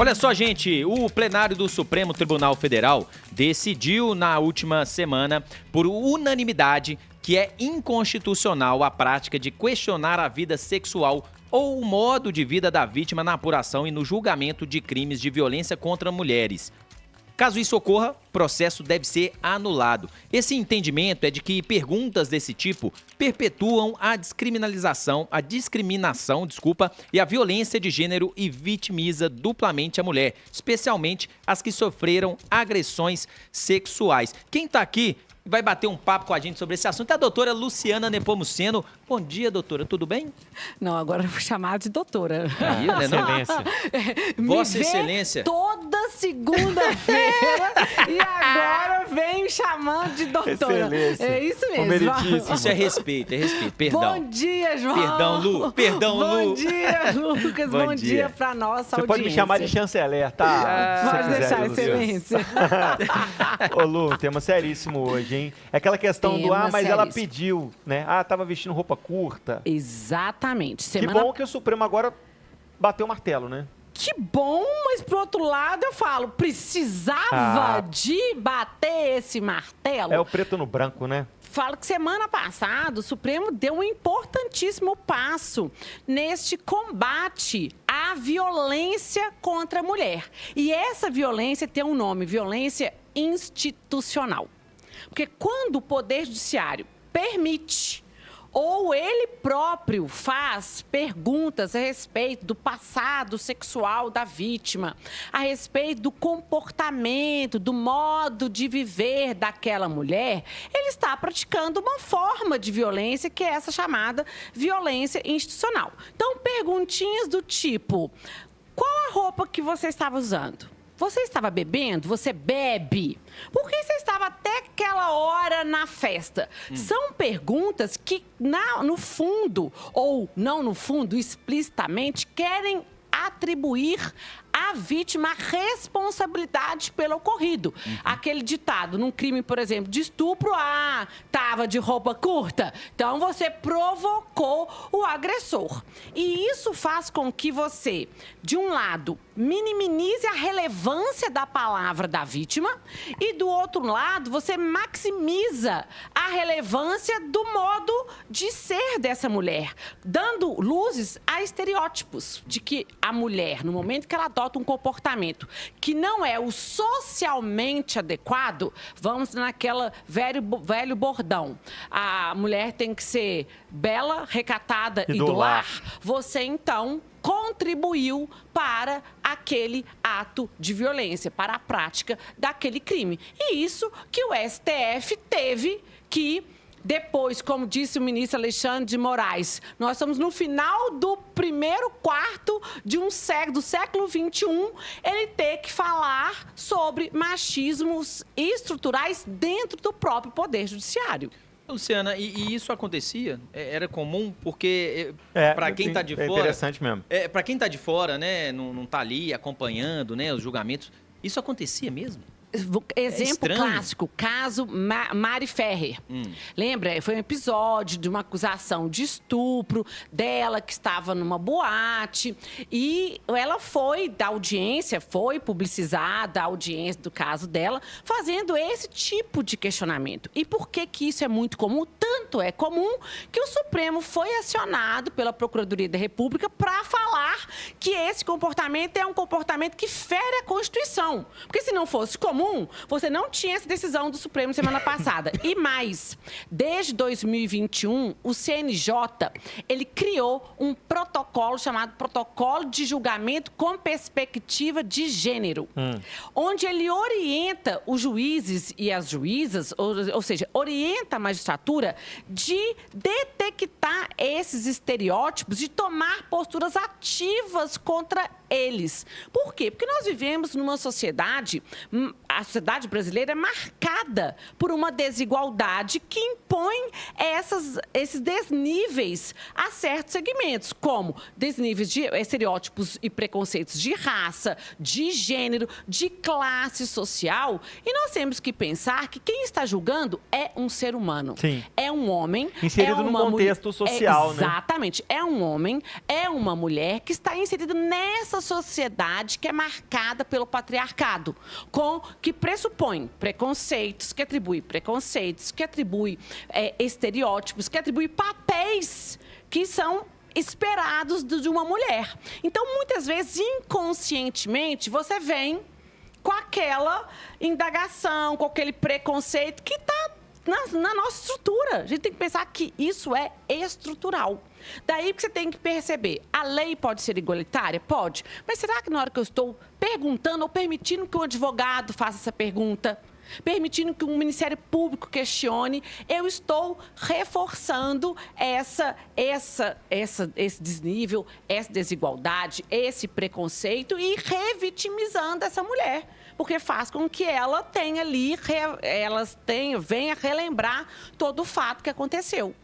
Olha só, gente, o plenário do Supremo Tribunal Federal decidiu na última semana, por unanimidade, que é inconstitucional a prática de questionar a vida sexual ou o modo de vida da vítima na apuração e no julgamento de crimes de violência contra mulheres. Caso isso ocorra, o processo deve ser anulado. Esse entendimento é de que perguntas desse tipo perpetuam a discriminação, e a violência de gênero e vitimiza duplamente a mulher, especialmente as que sofreram agressões sexuais. Quem está aqui vai bater um papo com a gente sobre esse assunto é a doutora Luciana Nepomuceno. Bom dia, doutora, tudo bem? Não, agora eu vou chamar de doutora. Aí, né, Excelência. Vossa Excelência. Toda segunda-feira e agora vem me chamando de doutora. Excelência. É isso mesmo. Isso é respeito, perdão. Bom dia, João. Perdão, Lu. Bom dia, Lucas. Bom dia para nossa audiência. Você pode me chamar de chanceler, tá? Pode deixar, Excelência. Ô, Lu, tema seríssimo hoje, hein? É aquela questão mas seríssimo. ela pediu, né? Tava vestindo roupa curta. Exatamente. Que bom que o Supremo agora bateu o martelo, né? Que bom, mas por outro lado eu falo, precisava de bater esse martelo. É o preto no branco, né? Falo que semana passada o Supremo deu um importantíssimo passo neste combate à violência contra a mulher. E essa violência tem um nome, violência institucional. Porque quando o Poder Judiciário permite ou ele próprio faz perguntas a respeito do passado sexual da vítima, a respeito do comportamento, do modo de viver daquela mulher, ele está praticando uma forma de violência que é essa chamada violência institucional. Então, perguntinhas do tipo: qual a roupa que você estava usando? Você estava bebendo? Você bebe? Por que você estava até aquela hora na festa? São perguntas que, no fundo, ou não no fundo, explicitamente, querem atribuir à vítima a responsabilidade pelo ocorrido. Aquele ditado, num crime, por exemplo, de estupro, estava de roupa curta, então você provocou o agressor. E isso faz com que você, de um lado, minimize a relevância da palavra da vítima e, do outro lado, você maximiza a relevância do modo de ser dessa mulher, dando luzes a estereótipos de que a mulher, no momento que ela adota um comportamento que não é o socialmente adequado, vamos naquela velho bordão. A mulher tem que ser bela, recatada e do lar. Você, então, contribuiu para aquele ato de violência, para a prática daquele crime. E isso que o STF teve que... Depois, como disse o ministro Alexandre de Moraes, nós estamos no final do primeiro quarto do século XXI, ele ter que falar sobre machismos estruturais dentro do próprio Poder Judiciário. Luciana, e isso acontecia? Era comum? Porque para quem está de fora... É interessante mesmo. Para quem está de fora, né, não está ali acompanhando, né, os julgamentos, isso acontecia mesmo? Exemplo clássico, caso Mari Ferrer. Lembra? Foi um episódio de uma acusação de estupro dela, que estava numa boate. E ela foi da audiência, foi publicizada a audiência do caso dela, fazendo esse tipo de questionamento. E por que isso é muito comum? Tanto é comum que o Supremo foi acionado pela Procuradoria da República para falar que esse comportamento é um comportamento que fere a Constituição. Porque se não fosse comum, você não tinha essa decisão do Supremo semana passada. E mais, desde 2021, o CNJ, ele criou um protocolo chamado Protocolo de Julgamento com Perspectiva de Gênero, onde ele orienta os juízes e as juízas, ou seja, orienta a magistratura de detectar esses estereótipos, de tomar posturas ativas contra eles. Por quê? Porque nós vivemos numa sociedade, a sociedade brasileira é marcada por uma desigualdade que impõe esses desníveis a certos segmentos, como desníveis de estereótipos e preconceitos de raça, de gênero, de classe social. E nós temos que pensar que quem está julgando é um ser humano. Sim. É um homem. Inserido num contexto social, né? Exatamente. É um homem, é uma mulher que está inserido nessa nossa sociedade que é marcada pelo patriarcado, que pressupõe preconceitos, que atribui estereótipos, que atribui papéis que são esperados de uma mulher. Então, muitas vezes, inconscientemente, você vem com aquela indagação, com aquele preconceito que está na nossa estrutura. A gente tem que pensar que isso é estrutural. Daí que você tem que perceber, a lei pode ser igualitária? Pode. Mas será que na hora que eu estou perguntando ou permitindo que um advogado faça essa pergunta, permitindo que um Ministério Público questione, eu estou reforçando esse desnível, essa desigualdade, esse preconceito e revitimizando essa mulher. Porque faz com que ela tenha ali, venha relembrar todo o fato que aconteceu.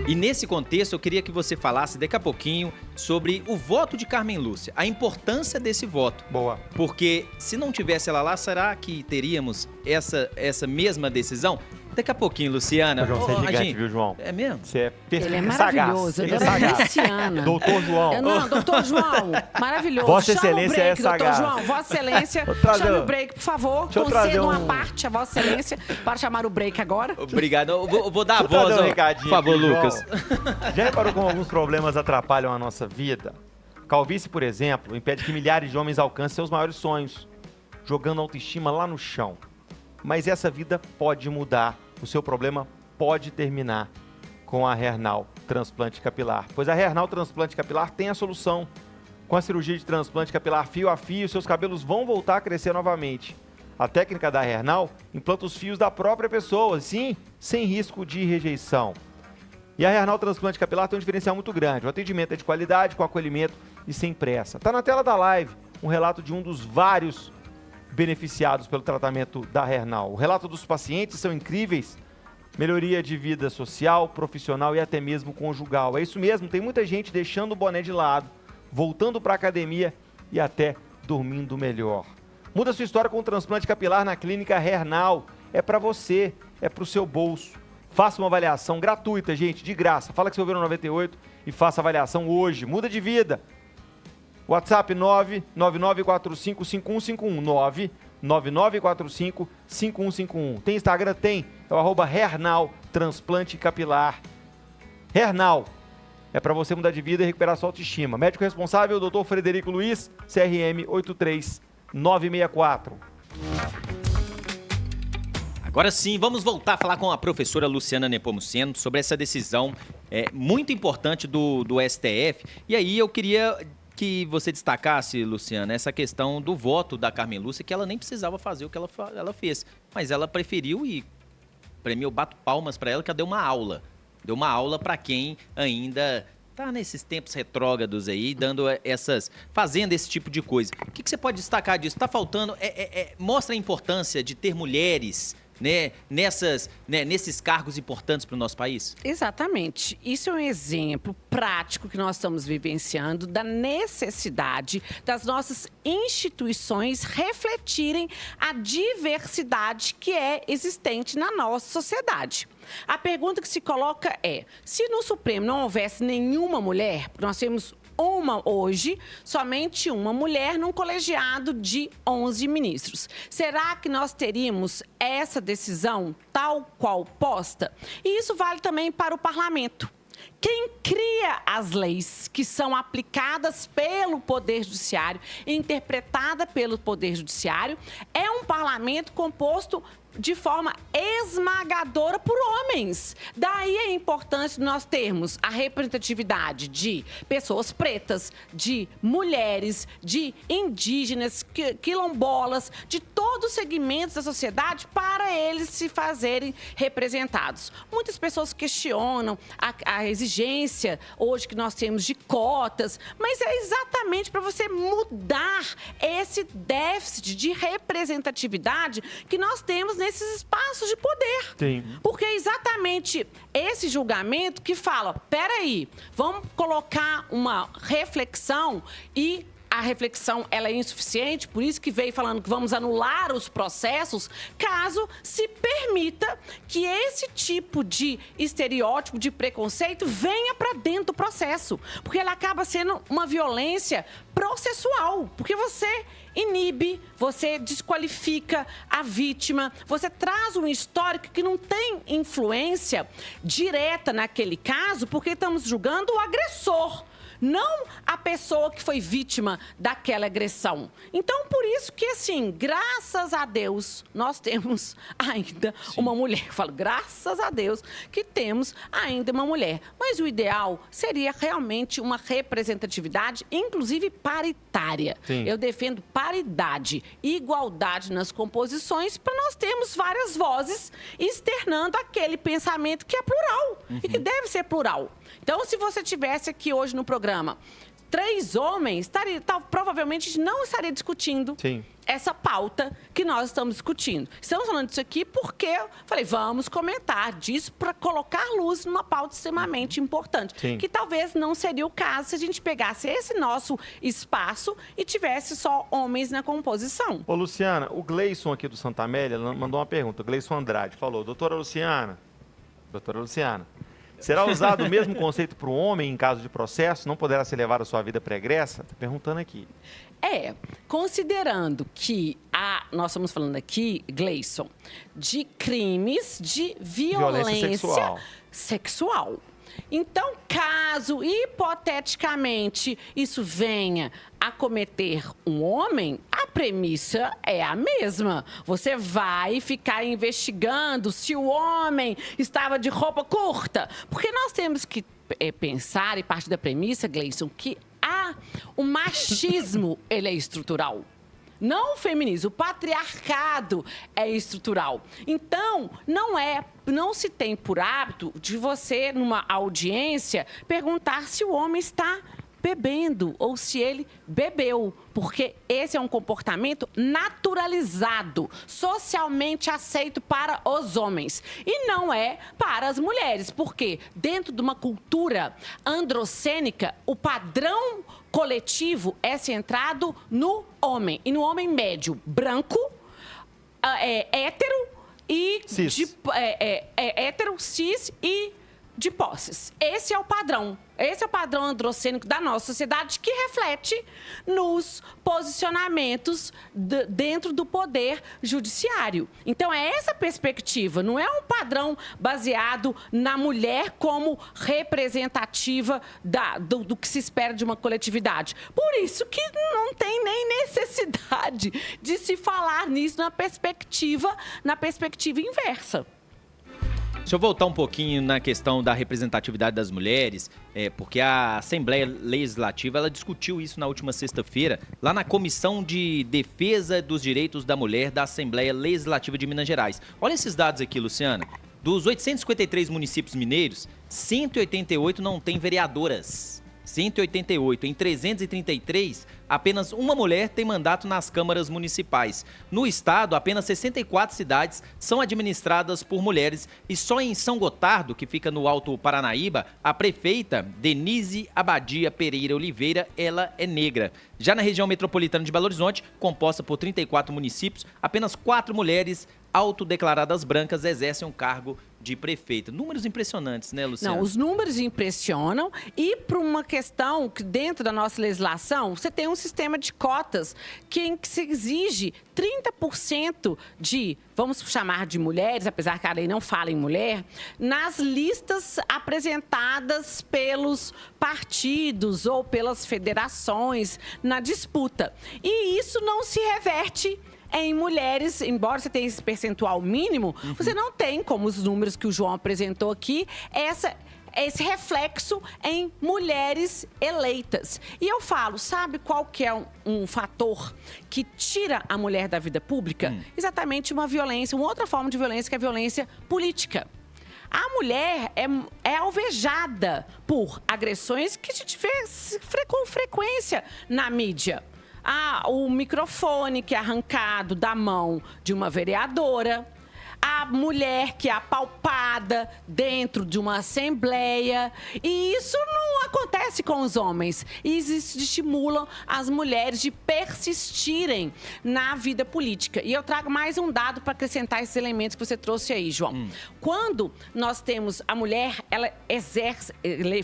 E nesse contexto, eu queria que você falasse daqui a pouquinho sobre o voto de Carmen Lúcia, a importância desse voto. Boa. Porque se não tivesse ela lá, será que teríamos essa mesma decisão? Daqui a pouquinho, Luciana. João, você é gigante, viu, João? É mesmo? Você é Ele é maravilhoso. Ele é sagaz. Luciana. Doutor João. Não, doutor João. Maravilhoso. Vossa Chama Excelência o break, é sagaz. doutor João. Vossa Excelência, chame o break, por favor. Conceda uma parte a Vossa Excelência para chamar o break agora. Obrigado. Eu vou dar a Deixa eu voz, trazer um ó, recadinho por favor, aqui, João. Lucas. Já reparou como alguns problemas atrapalham a nossa vida? Calvície, por exemplo, impede que milhares de homens alcancem seus maiores sonhos, jogando a autoestima lá no chão. Mas essa vida pode mudar. O seu problema pode terminar com a Hernal Transplante Capilar. Pois a Hernal Transplante Capilar tem a solução. Com a cirurgia de transplante capilar fio a fio, seus cabelos vão voltar a crescer novamente. A técnica da Hernal implanta os fios da própria pessoa, sim, sem risco de rejeição. E a Hernal Transplante Capilar tem um diferencial muito grande. O atendimento é de qualidade, com acolhimento e sem pressa. Está na tela da live um relato de um dos vários beneficiados pelo tratamento da Hernal. O relato dos pacientes são incríveis. Melhoria de vida social, profissional e até mesmo conjugal. É isso mesmo, tem muita gente deixando o boné de lado, voltando para a academia e até dormindo melhor. Muda sua história com o transplante capilar na clínica Hernal. É para você, é para o seu bolso. Faça uma avaliação gratuita, gente, de graça. Fala que você ouviu no 98 e faça a avaliação hoje. Muda de vida. WhatsApp 999455151. 999455151. Tem Instagram? Tem. É o @Hernal Transplante Capilar. Hernal. É para você mudar de vida e recuperar sua autoestima. Médico responsável, Dr. Frederico Luiz, CRM 83964. Agora sim, vamos voltar a falar com a professora Luciana Nepomuceno sobre essa decisão muito importante do STF. E aí eu queria que você destacasse, Luciana, essa questão do voto da Carmen Lúcia, que ela nem precisava fazer o que ela fez. Mas ela preferiu e eu bato palmas para ela, que ela deu uma aula. Deu uma aula para quem ainda tá nesses tempos retrógrados aí, fazendo esse tipo de coisa. O que você pode destacar disso? Tá faltando, mostra a importância de ter mulheres, né, nesses cargos importantes para o nosso país? Exatamente. Isso é um exemplo prático que nós estamos vivenciando da necessidade das nossas instituições refletirem a diversidade que é existente na nossa sociedade. A pergunta que se coloca é, se no Supremo não houvesse nenhuma mulher, porque nós temos somente uma mulher num colegiado de 11 ministros. Será que nós teríamos essa decisão tal qual posta? E isso vale também para o parlamento. Quem cria as leis que são aplicadas pelo Poder Judiciário e interpretada pelo Poder Judiciário é um parlamento composto de forma esmagadora por homens. Daí a importância de nós termos a representatividade de pessoas pretas, de mulheres, de indígenas, quilombolas, de todos os segmentos da sociedade para eles se fazerem representados. Muitas pessoas questionam a exigência hoje que nós temos de cotas, mas é exatamente para você mudar esse déficit de representatividade que nós temos nesses espaços de poder. Sim. Porque é exatamente esse julgamento que fala, peraí, vamos colocar uma reflexão e a reflexão ela é insuficiente, por isso que veio falando que vamos anular os processos, caso se permita que esse tipo de estereótipo, de preconceito, venha para dentro do processo. Porque ela acaba sendo uma violência processual, porque você inibe, você desqualifica a vítima, você traz um histórico que não tem influência direta naquele caso, porque estamos julgando o agressor, não a pessoa que foi vítima daquela agressão. Então, por isso que, assim, graças a Deus, nós temos ainda uma mulher. Eu falo, graças a Deus que temos ainda uma mulher. Mas o ideal seria realmente uma representatividade, inclusive paritária. Sim. Eu defendo paridade, igualdade nas composições, para nós termos várias vozes externando aquele pensamento que é plural e que deve ser plural. Então, se você tivesse aqui hoje no programa 3 homens, provavelmente não estaria discutindo essa pauta que nós estamos discutindo. Estamos falando disso aqui porque eu falei, vamos comentar disso para colocar luz numa pauta extremamente importante. Que talvez não seria o caso se a gente pegasse esse nosso espaço e tivesse só homens na composição. Ô, Luciana, o Gleison aqui do Santa Amélia mandou uma pergunta. O Gleison Andrade falou, doutora Luciana, será usado o mesmo conceito para o homem em caso de processo? Não poderá ser levado a sua vida pregressa? Está perguntando aqui. Considerando que nós estamos falando aqui, Gleison, de crimes de violência sexual. Então, caso, hipoteticamente, isso venha a cometer um homem, a premissa é a mesma. Você vai ficar investigando se o homem estava de roupa curta. Porque nós temos que pensar e partir da premissa, Gleison, que o machismo ele é estrutural. Não o feminismo, o patriarcado é estrutural. Então, não se tem por hábito de você, numa audiência, perguntar se o homem está bebendo ou se ele bebeu, porque esse é um comportamento naturalizado, socialmente aceito para os homens e não é para as mulheres, porque dentro de uma cultura androcênica, o padrão coletivo é centrado no homem e no homem médio, branco, hétero e cis. Hétero, cis e de posses. Esse é o padrão. Esse é o padrão androcênico da nossa sociedade que reflete nos posicionamentos dentro do poder judiciário. Então, é essa perspectiva. Não é um padrão baseado na mulher como representativa do que se espera de uma coletividade. Por isso que não tem nem necessidade de se falar nisso na perspectiva inversa. Deixa eu voltar um pouquinho na questão da representatividade das mulheres, porque a Assembleia Legislativa ela discutiu isso na última sexta-feira, lá na Comissão de Defesa dos Direitos da Mulher da Assembleia Legislativa de Minas Gerais. Olha esses dados aqui, Luciana. Dos 853 municípios mineiros, 188 não têm vereadoras. 188. Em 333, apenas uma mulher tem mandato nas câmaras municipais. No estado, apenas 64 cidades são administradas por mulheres e só em São Gotardo, que fica no Alto Paranaíba, a prefeita Denise Abadia Pereira Oliveira, ela é negra. Já na região metropolitana de Belo Horizonte, composta por 34 municípios, apenas 4 mulheres autodeclaradas brancas exercem um cargo de prefeita. Números impressionantes, né, Luciana? Não, os números impressionam e por uma questão que dentro da nossa legislação, você tem um sistema de cotas que se exige 30% de, vamos chamar de mulheres, apesar que a lei não fala em mulher, nas listas apresentadas pelos partidos ou pelas federações na disputa. E isso não se reverte em mulheres, embora você tenha esse percentual mínimo, você não tem, como os números que o João apresentou aqui, esse reflexo em mulheres eleitas. E eu falo, sabe qual que é um fator que tira a mulher da vida pública? Exatamente uma outra forma de violência, que é a violência política. A mulher é alvejada por agressões que a gente vê com frequência na mídia. O microfone que é arrancado da mão de uma vereadora, a mulher que é apalpada dentro de uma assembleia. E isso não acontece com os homens. E isso estimula as mulheres de persistirem na vida política. E eu trago mais um dado para acrescentar esses elementos que você trouxe aí, João. Quando nós temos a mulher, ela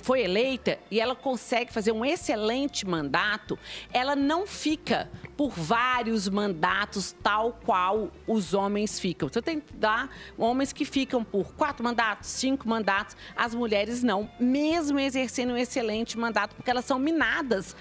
foi eleita e ela consegue fazer um excelente mandato, ela não fica por vários mandatos tal qual os homens ficam. Você tem que dar homens que ficam por 4 mandatos, 5 mandatos, as mulheres não, mesmo exercendo um excelente mandato, porque elas são minadas,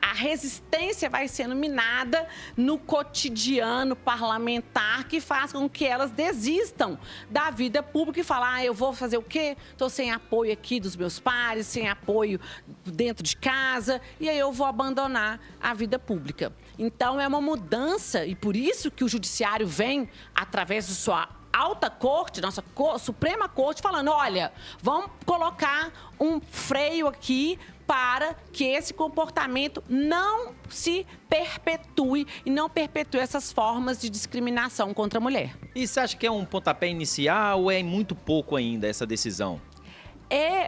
a resistência vai sendo minada no cotidiano parlamentar, que faz com que elas desistam da vida pública e falam, eu vou fazer o quê? Estou sem apoio aqui dos meus pares, sem apoio dentro de casa, e aí eu vou abandonar a vida pública. Então, é uma mudança, e por isso que o judiciário vem, através de sua alta corte, nossa Suprema Corte, falando, olha, vamos colocar um freio aqui para que esse comportamento não se perpetue e não perpetue essas formas de discriminação contra a mulher. E você acha que é um pontapé inicial ou é muito pouco ainda essa decisão?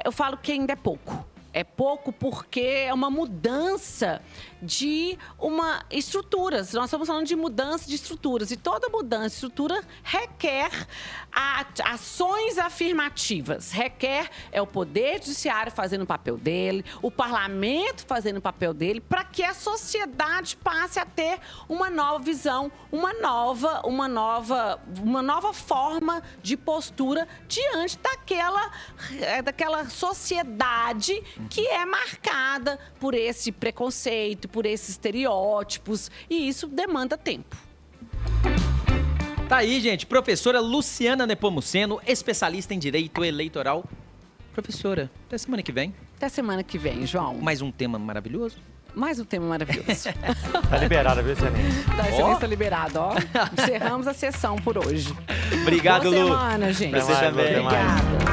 Eu falo que ainda é pouco. É pouco porque é uma mudança de estruturas. Nós estamos falando de mudança de estruturas. E toda mudança de estrutura requer ações afirmativas. Requer o Poder Judiciário fazendo o papel dele, o Parlamento fazendo o papel dele, para que a sociedade passe a ter uma nova visão, uma nova forma de postura diante daquela sociedade que é marcada por esse preconceito, por esses estereótipos, e isso demanda tempo. Tá aí, gente, professora Luciana Nepomuceno, especialista em Direito Eleitoral. Professora, até semana que vem. Até semana que vem, João. Mais um tema maravilhoso. Mais um tema maravilhoso. Tá liberada, viu, Excelência? Tá liberado, ó. Encerramos a sessão por hoje. Obrigado, Boa Lu. semana, gente. Você também. Obrigada.